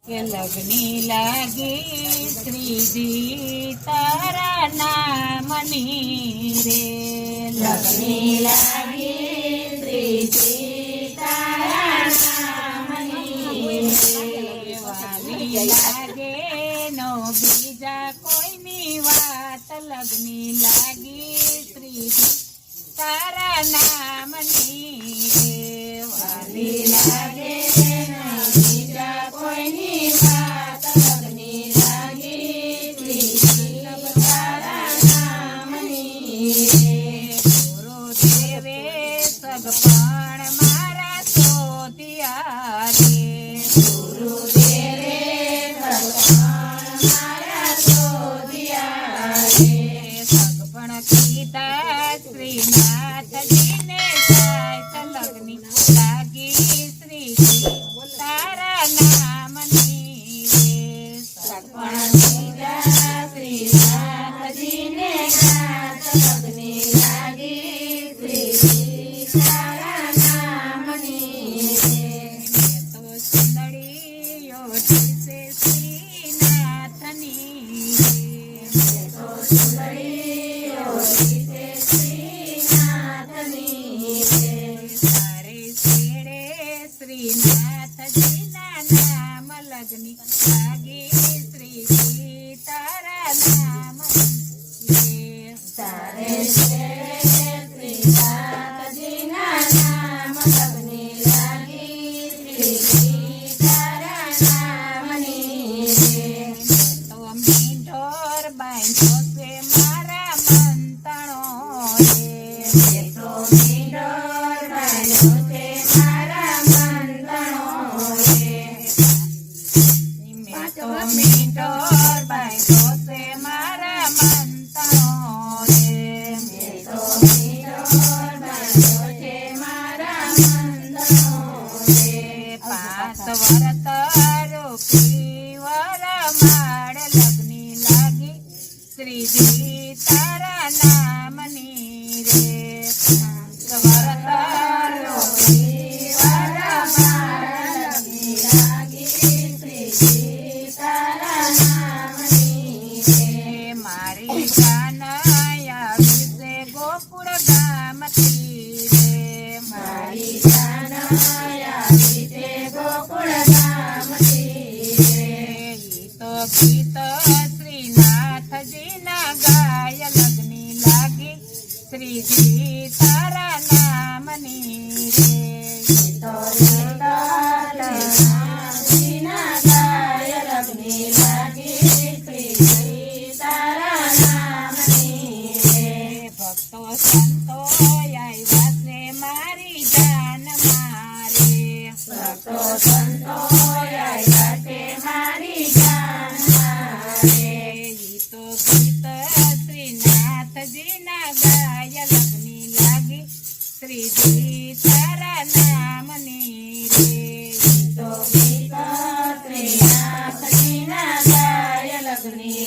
કે લગની લાગી શ્રીજી તારા નામની રે લગની લાગી શ્રીજી તારા નામની વાલી લાગે નો બીજા કોઈની વાત લગની લાગી શ્રીજી તારા નામની રે વાલી લાગે બીજા કોઈની વાત લગની લાગી શ્રીજી તારા નામની ગુરુદેવે સગપણ મારા શોધ્યા રે ગુરુદેવે સગપણ મારા શોધ્યા રે સગપણ કીધા શ્રીનાથજીને જાય લગની લાગી શ્રીજી તારા નામની રે સગપણ કીધા શ્રીનાથજીને ગાત લગની લાગી શ્રીજી તારા નામની તો સુંદરીઓ દિશે શ્રીનાથની રે તો સુંદરીઓ રીતે શ્રીનાથની તારે છેડે શ્રીનાથજીના નામ લગની લાગી શ્રીજી તારા નામ તારે શ્રીનાથજીના નામ લગની લાગી શ્રીજી તારા નામની તો મીઠોર બાંધો છે મારા મંતણો રે તો મીંડોર બાંધ્યો છે મારા મંતણો મેં તો મીઠોર બાંધો છે મારા મંતણો રે તો મીંડોર બાંધ્યો છે મારા મંતણો પાંચ વરત રૂપી વર માળ લગની લાગી શ્રીજી તારા નામની રે પાંચ વરત રૂપી વર માળ લગની લાગી શ્રીજી તારા નામની રે મારી જાન આવી છે ગોકુળ ગામથી રે મારી જાન આવી છે ગોકુળ ગામથી ઈ તો ગીત શ્રીનાથજીના ગાય લગની લાગી શ્રીજી તારા નામની રે તો શ્રીનાથજીના ગાય લગની લાગી શ્રીજી તારા નામની ભક્તો સંતો આવ્યા છે મારી જાન મારે ભક્તો સંતો આવ્યા છે મારી જાન મારે ઈ તો ગીત શ્રીનાથજીના ગાય લગની લાગી શ્રીજી તારા નામની રે તો ગીત શ્રીનાથજીના ગાય લગની